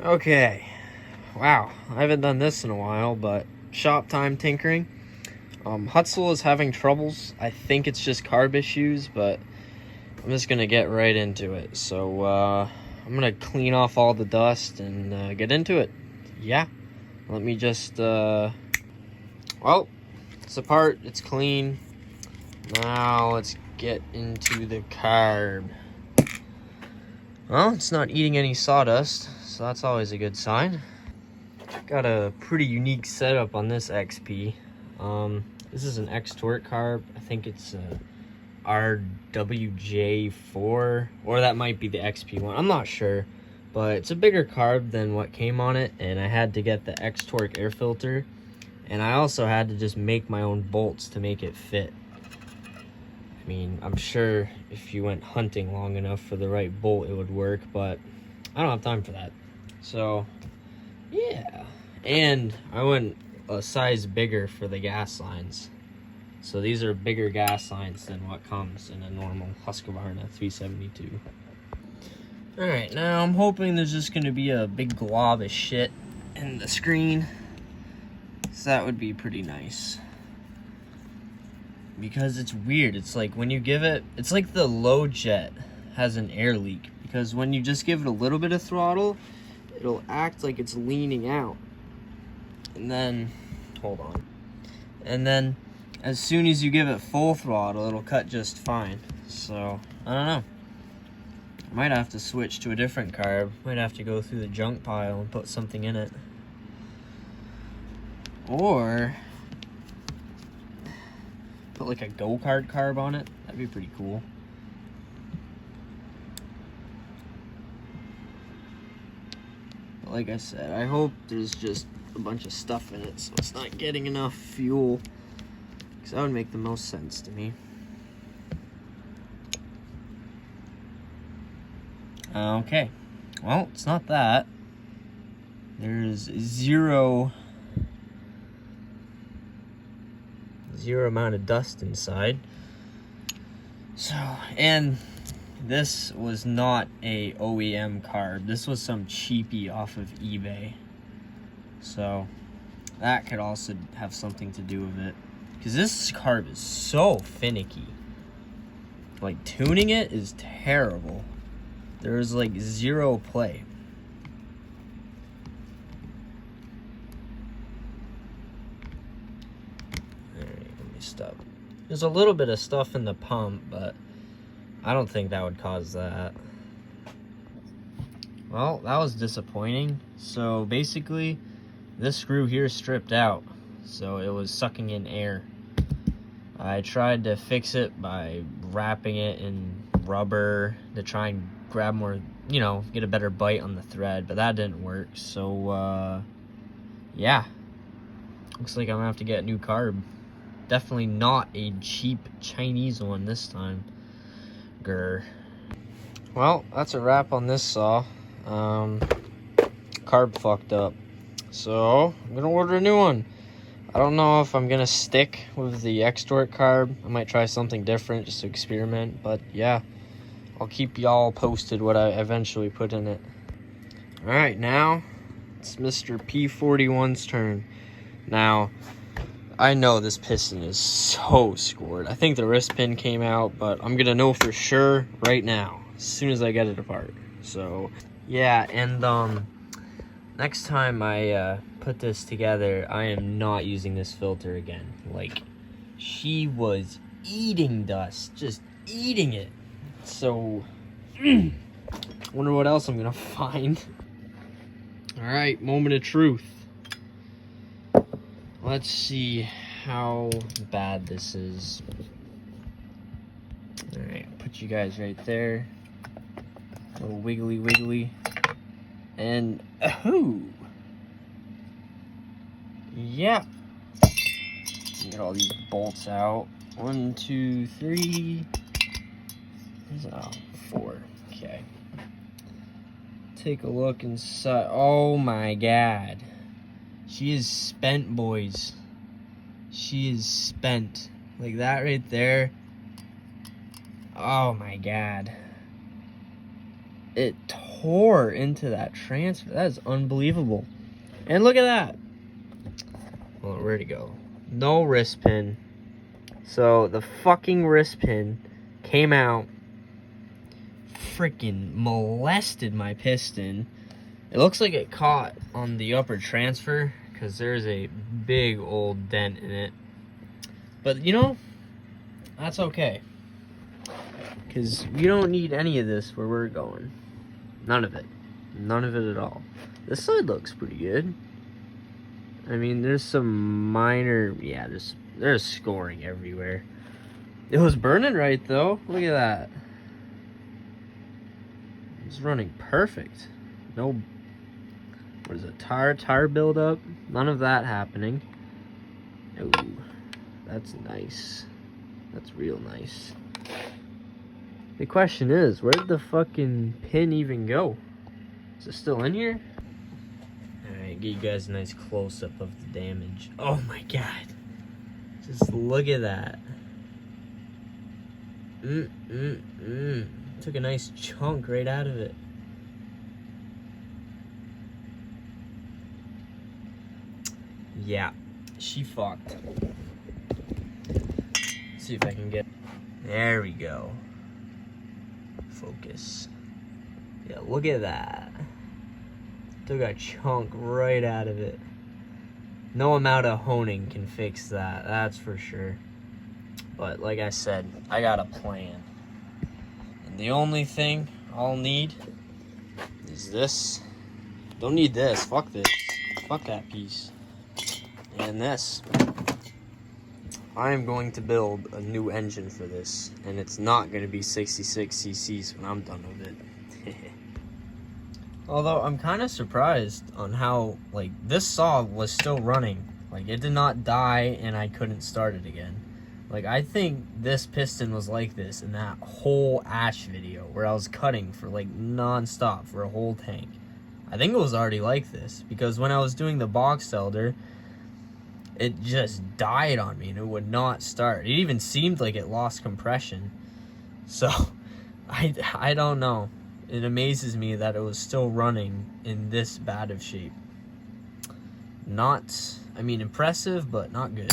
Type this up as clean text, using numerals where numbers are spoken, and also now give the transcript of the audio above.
Okay, wow, I haven't done this in a while, but shop time tinkering. Hutzle is having troubles. I think it's just carb issues, but I'm just gonna get right into it. So I'm gonna clean off all the dust and get into it. Yeah, let me just, well, it's apart, it's clean. Now let's get into the carb. Well, it's not eating any sawdust, so that's always a good sign. Got a pretty unique setup on this XP. This is an torq carb. I think it's a RWJ4, or that might be the XP one. I'm not sure, but it's a bigger carb than what came on it, and I had to get the torq air filter, and I also had to just make my own bolts to make it fit. I mean, I'm sure if you went hunting long enough for the right bolt, it would work, but I don't have time for that. So, yeah. And I went a size bigger for the gas lines. So these are bigger gas lines than what comes in a normal Husqvarna 372. Alright, now I'm hoping there's just going to be a big glob of shit in the screen. So that would be pretty nice. Because it's weird. It's like when you give it, it's like the low jet has an air leak. Because when you just give it a little bit of throttle, it'll act like it's leaning out. And then, hold on. And then, as soon as you give it full throttle, it'll cut just fine. So, I don't know. I might have to switch to a different carb. Might have to go through the junk pile and put something in it. Or put like a go-kart carb on it. That'd be pretty cool. But like I said, I hope there's just a bunch of stuff in it so it's not getting enough fuel, because that would make the most sense to me. Okay, well, it's not that. There's zero amount of dust inside. So, and this was not a OEM carb. This was some cheapie off of eBay. So that could also have something to do with it, because this carb is so finicky. Like, tuning it is terrible. There's like zero play. Stuff. There's a little bit of stuff in the pump, but I don't think that would cause that. Well, that was disappointing. So basically, this screw here stripped out, so it was sucking in air. I tried to fix it by wrapping it in rubber to try and grab more, you know, get a better bite on the thread, but that didn't work. So yeah, looks like I'm gonna have to get a new carb. Definitely not a cheap Chinese one this time. Grr. Well, that's a wrap on this saw. Carb fucked up. So, I'm gonna order a new one. I don't know if I'm gonna stick with the torq carb. I might try something different just to experiment. But yeah, I'll keep y'all posted what I eventually put in it. Alright, now it's Mr. P41's turn. Now, I know this piston is so scored. I think the wrist pin came out, but I'm gonna know for sure right now, as soon as I get it apart. So, yeah, and next time I put this together, I am not using this filter again. Like, she was eating dust, just eating it. So, wonder what else I'm gonna find. Alright, moment of truth. Let's see how bad this is. Alright, put you guys right there. A little wiggly wiggly. And, oh! Yeah. Get all these bolts out. 1, 2, 3. Oh, 4. Okay. Take a look inside. Oh my god. She is spent, boys. She is spent. Like that right there. Oh my god. It tore into that transfer. That is unbelievable. And look at that. Well, where'd it go? No wrist pin. So the fucking wrist pin came out, freaking molested my piston. It looks like it caught on the upper transfer because there's a big old dent in it. But you know, that's okay. Because we don't need any of this where we're going. None of it. None of it at all. This side looks pretty good. I mean, there's some minor, yeah, there's scoring everywhere. It was burning right though. Look at that. It's running perfect. No, what is it, tire buildup? None of that happening. Ooh, that's nice. That's real nice. The question is, where did the fucking pin even go? Is it still in here? Alright, get you guys a nice close-up of the damage. Oh my god. Just look at that. Took a nice chunk right out of it. Yeah, she fucked. Let's see if I can get... There we go. Focus. Yeah, look at that. Took a chunk right out of it. No amount of honing can fix that, that's for sure. But like I said, I got a plan. And the only thing I'll need is this. Don't need this, fuck this. Fuck that piece. And this. I am going to build a new engine for this, and it's not going to be 66 cc's when I'm done with it. Although I'm kind of surprised on how, like, this saw was still running. Like, it did not die and I couldn't start it again. Like, I think this piston was like this in that whole Ash video where I was cutting for like non-stop for a whole tank. I think it was already like this because when I was doing the box elder, it just died on me and it would not start. It even seemed like it lost compression. So, I don't know. It amazes me that it was still running in this bad of shape. Not, I mean, impressive, but not good.